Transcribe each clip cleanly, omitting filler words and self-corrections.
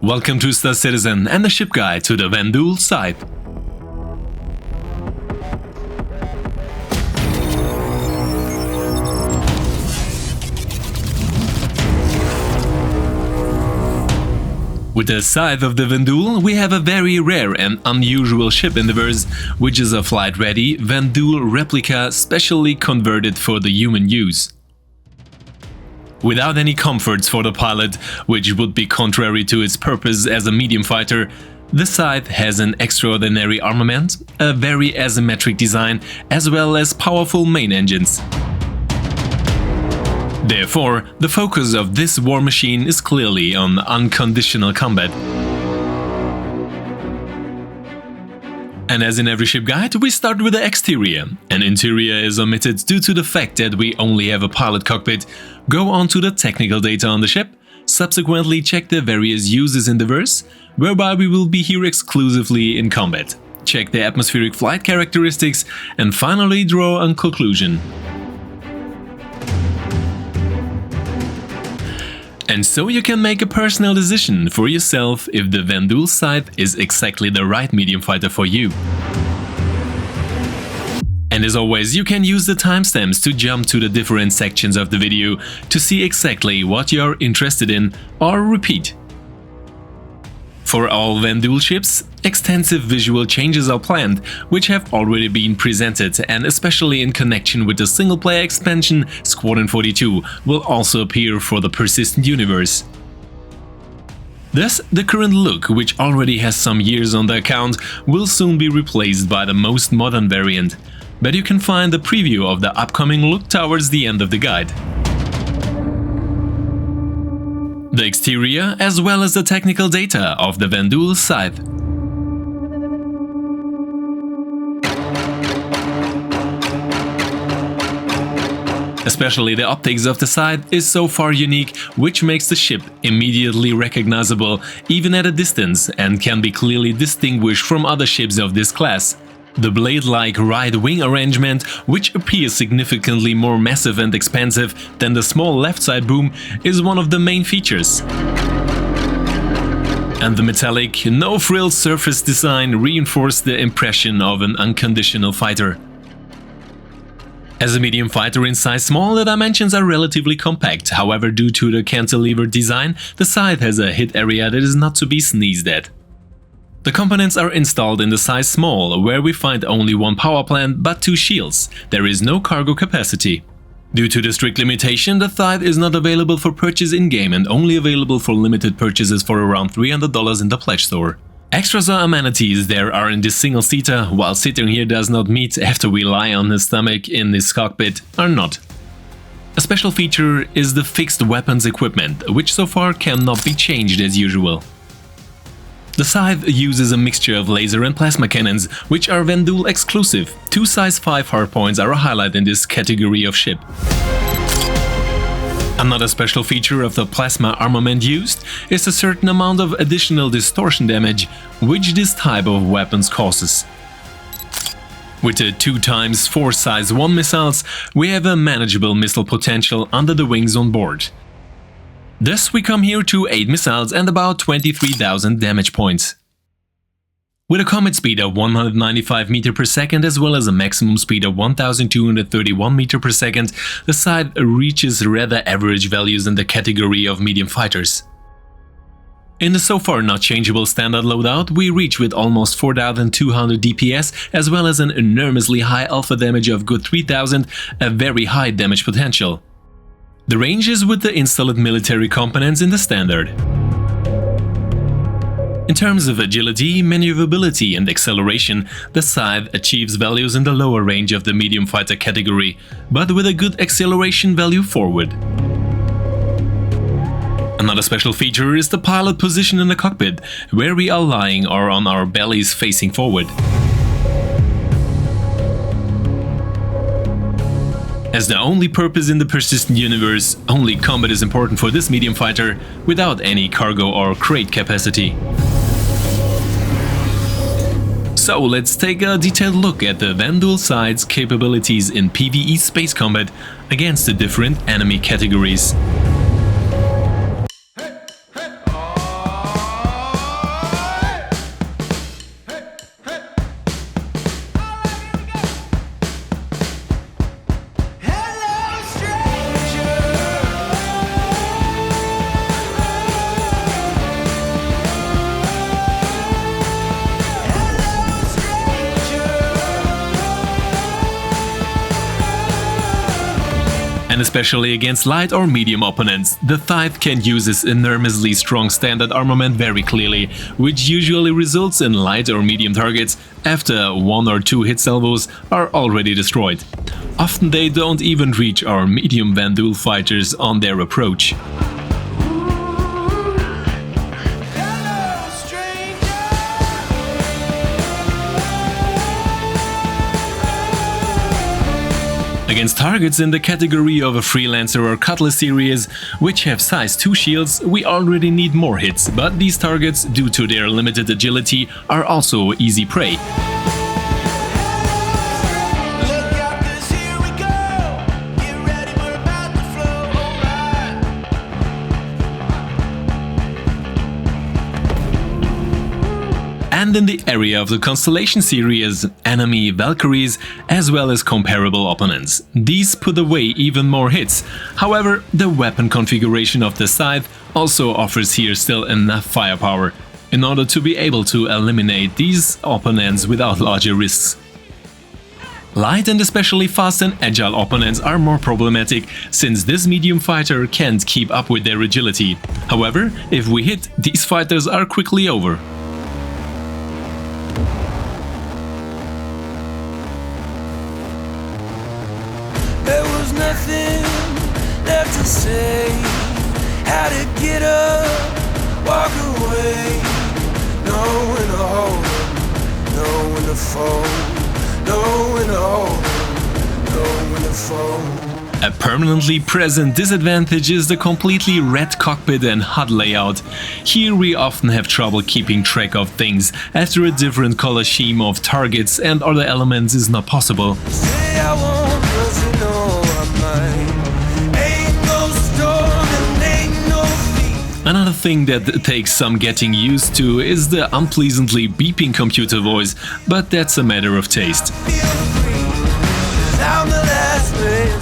Welcome to Star Citizen and the ship guide to the Vanduul Scythe. With the Scythe of the Vanduul, we have a very rare and unusual ship in the verse, which is a flight-ready Vanduul replica specially converted for the human use. Without any comforts for the pilot, which would be contrary to its purpose as a medium fighter, the Scythe has an extraordinary armament, a very asymmetric design, as well as powerful main engines. Therefore, the focus of this war machine is clearly on unconditional combat. And as in every ship guide, we start with the exterior. An interior is omitted due to the fact that we only have a pilot cockpit. Go on to the technical data on the ship, subsequently check the various uses in the verse, whereby we will be here exclusively in combat. Check the atmospheric flight characteristics, and finally draw a conclusion. And so you can make a personal decision for yourself if the Vanduul Scythe is exactly the right medium fighter for you. And as always, you can use the timestamps to jump to the different sections of the video to see exactly what you are interested in, or repeat. For all Vanduul ships, extensive visual changes are planned, which have already been presented, and especially in connection with the single-player expansion Squadron 42 will also appear for the persistent universe. Thus, the current look, which already has some years on the account, will soon be replaced by the most modern variant, but you can find the preview of the upcoming look towards the end of the guide. The exterior as well as the technical data of the Vanduul Scythe. Especially the optics of the Scythe is so far unique, which makes the ship immediately recognizable even at a distance and can be clearly distinguished from other ships of this class. The blade-like right wing arrangement, which appears significantly more massive and expansive than the small left side boom, is one of the main features. And the metallic, no-frills surface design reinforced the impression of an unconditional fighter. As a medium fighter in size small, the dimensions are relatively compact, however due to the cantilever design, the Scythe has a hit area that is not to be sneezed at. The components are installed in the size small, where we find only one power plant but two shields. There is no cargo capacity. Due to the strict limitation, the Scythe is not available for purchase in-game and only available for limited purchases for around $300 in the pledge store. Extras or amenities there are in this single-seater, while sitting here does not meet after we lie on his stomach in this cockpit, are not. A special feature is the fixed weapons equipment, which so far cannot be changed as usual. The Scythe uses a mixture of laser and plasma cannons, which are Vanduul exclusive. Two size 5 hardpoints are a highlight in this category of ship. Another special feature of the plasma armament used is a certain amount of additional distortion damage, which this type of weapons causes. With the 2x4 size 1 missiles, we have a manageable missile potential under the wings on board. Thus we come here to 8 missiles and about 23,000 damage points. With a comet speed of 195 meters per second as well as a maximum speed of 1231 meters per second, the Scythe reaches rather average values in the category of medium fighters. In the so far not changeable standard loadout, we reach with almost 4200 DPS as well as an enormously high alpha damage of good 3000, a very high damage potential. The range is with the installed military components in the standard. In terms of agility, maneuverability and acceleration, the Scythe achieves values in the lower range of the medium fighter category, but with a good acceleration value forward. Another special feature is the pilot position in the cockpit, where we are lying or on our bellies facing forward. As the only purpose in the persistent universe, only combat is important for this medium fighter, without any cargo or crate capacity. So let's take a detailed look at the Vanduul Scythe's capabilities in PvE space combat against the different enemy categories. And especially against light or medium opponents, the Scythe can use its enormously strong standard armament very clearly, which usually results in light or medium targets after 1 or 2 hit salvos are already destroyed. Often they don't even reach our medium Vanduul fighters on their approach. Against targets in the category of a Freelancer or Cutlass series, which have size 2 shields, we already need more hits, but these targets, due to their limited agility, are also easy prey. And in the area of the Constellation series, enemy Valkyries, as well as comparable opponents. These put away even more hits. However, the weapon configuration of the Scythe also offers here still enough firepower in order to be able to eliminate these opponents without larger risks. Light and especially fast and agile opponents are more problematic, since this medium fighter can't keep up with their agility. However, if we hit, these fighters are quickly over. Nothing left to say. How to get up, walk away. Know when to hold 'em, know when to fold. Know when to hold 'em, know when to fold. A permanently present disadvantage is the completely red cockpit and HUD layout. Here we often have trouble keeping track of things after a different color scheme of targets and other elements is not possible. Say I won't, 'cause you know Another thing that takes some getting used to is the unpleasantly beeping computer voice, but that's a matter of taste.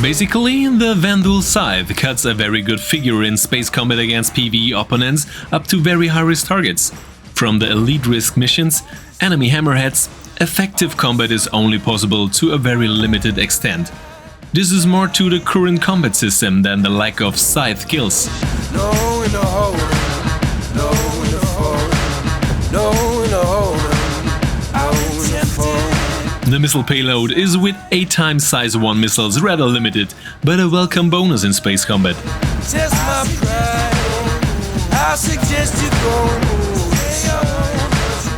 Basically, the Vanduul Scythe cuts a very good figure in space combat against PvE opponents up to very high-risk targets. From the elite risk missions, enemy hammerheads, effective combat is only possible to a very limited extent. This is more to the current combat system than the lack of Scythe kills. The missile payload is with 8 times size 1 missiles rather limited, but a welcome bonus in space combat.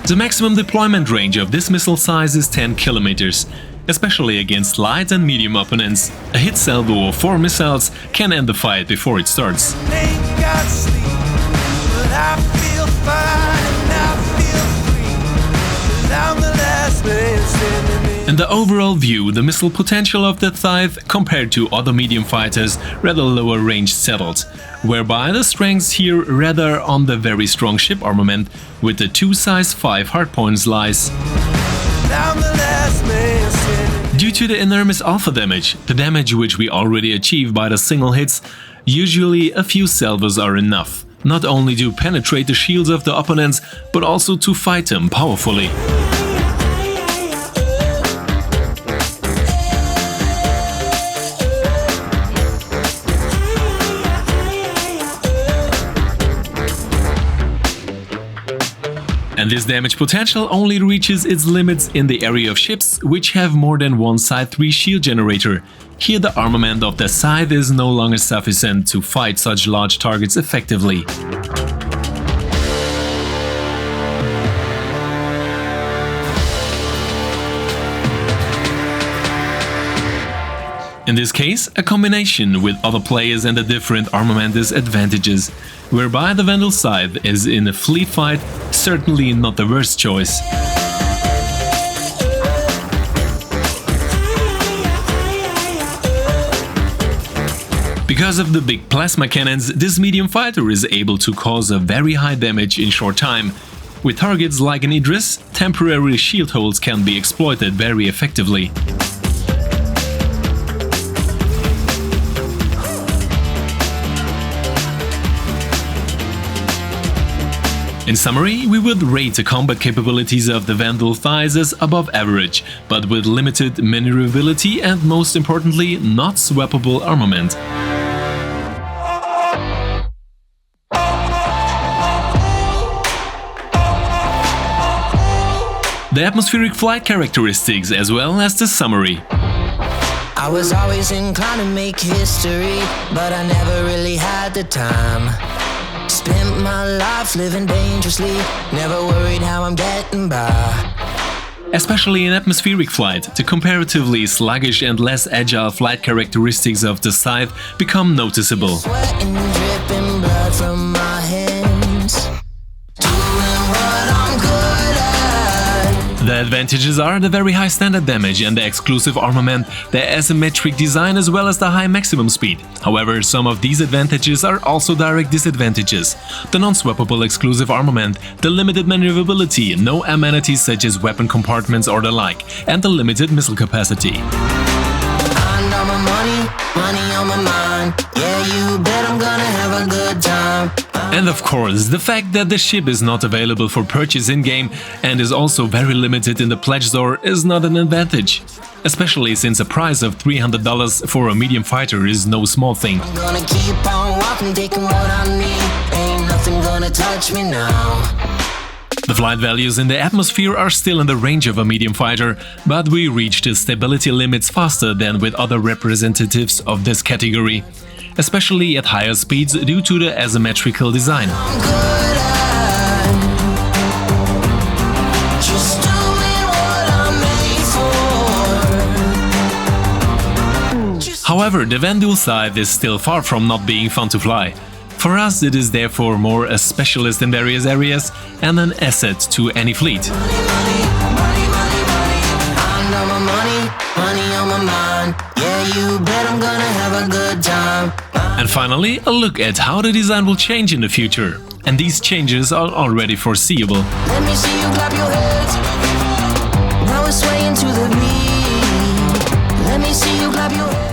The maximum deployment range of this missile size is 10 kilometers. Especially against light and medium opponents, a hit salvo of 4 missiles can end the fight before it starts. In the overall view, the missile potential of the Scythe compared to other medium fighters rather lower range settled, whereby the strengths here rather on the very strong ship armament with the 2 size 5 hardpoints lies. Due to the enormous alpha damage, the damage which we already achieve by the single hits, usually a few salvos are enough, not only to penetrate the shields of the opponents, but also to fight them powerfully. And this damage potential only reaches its limits in the area of ships which have more than one Scythe 3 shield generator. Here the armament of the Scythe is no longer sufficient to fight such large targets effectively. In this case, a combination with other players and a different armament is advantages, whereby the Vanduul Scythe is in a fleet fight certainly not the worst choice. Because of the big plasma cannons, this medium fighter is able to cause a very high damage in short time. With targets like an Idris, temporary shield holes can be exploited very effectively. In summary, we would rate the combat capabilities of the Vanduul Scythe as above average, but with limited maneuverability and, most importantly, not swappable armament. The atmospheric flight characteristics as well as the summary. I was always inclined to make history, but I never really had the time. Spent my life living dangerously, never worried how I'm getting by. Especially in atmospheric flight, the comparatively sluggish and less agile flight characteristics of the Scythe become noticeable. Sweat and dripping blood from my hands, doing what I'm good at. The advantages are the very high standard damage and the exclusive armament, the asymmetric design as well as the high maximum speed. However, some of these advantages are also direct disadvantages. The non-swappable exclusive armament, the limited maneuverability, no amenities such as weapon compartments or the like, and the limited missile capacity. I know my money on my mind. Yeah, you bet I'm gonna have a good time. And of course, the fact that the ship is not available for purchase in-game and is also very limited in the pledge store is not an advantage. Especially since a price of $300 for a medium fighter is no small thing. I'm gonna keep on walking, taking what I need. Ain't nothing gonna touch me now. The flight values in the atmosphere are still in the range of a medium fighter, but we reach the stability limits faster than with other representatives of this category, especially at higher speeds due to the asymmetrical design. I'm good at just doing what I'm made for. However, the Vanduul Scythe is still far from not being fun to fly. For us, it is therefore more a specialist in various areas and an asset to any fleet. Money. I know my money on my mind. Yeah, you bet I'm gonna have a good time. And finally, a look at how the design will change in the future. And these changes are already foreseeable. Let me see you clap your hands. Now we're swaying to the beat. Let me see you clap your hands.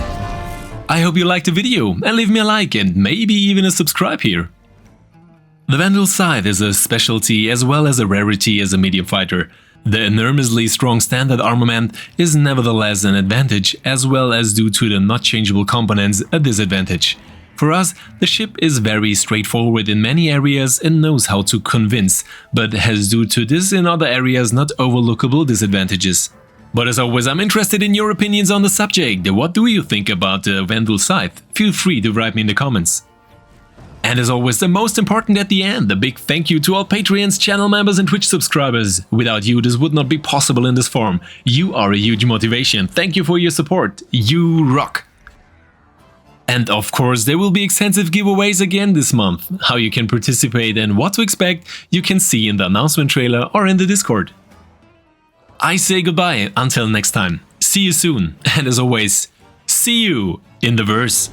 I hope you liked the video and leave me a like and maybe even a subscribe here. The Vanduul Scythe is a specialty as well as a rarity as a medium fighter. The enormously strong standard armament is nevertheless an advantage, as well as due to the not changeable components a disadvantage. For us, the ship is very straightforward in many areas and knows how to convince, but has due to this in other areas not overlookable disadvantages. But as always, I'm interested in your opinions on the subject. What do you think about the Vanduul Scythe? Feel free to write me in the comments. And as always, the most important at the end, a big thank you to all Patreons, channel members and Twitch subscribers. Without you, this would not be possible in this form. You are a huge motivation. Thank you for your support. You rock! And of course, there will be extensive giveaways again this month. How you can participate and what to expect, you can see in the announcement trailer or in the Discord. I say goodbye until next time. See you soon. And as always, see you in the verse.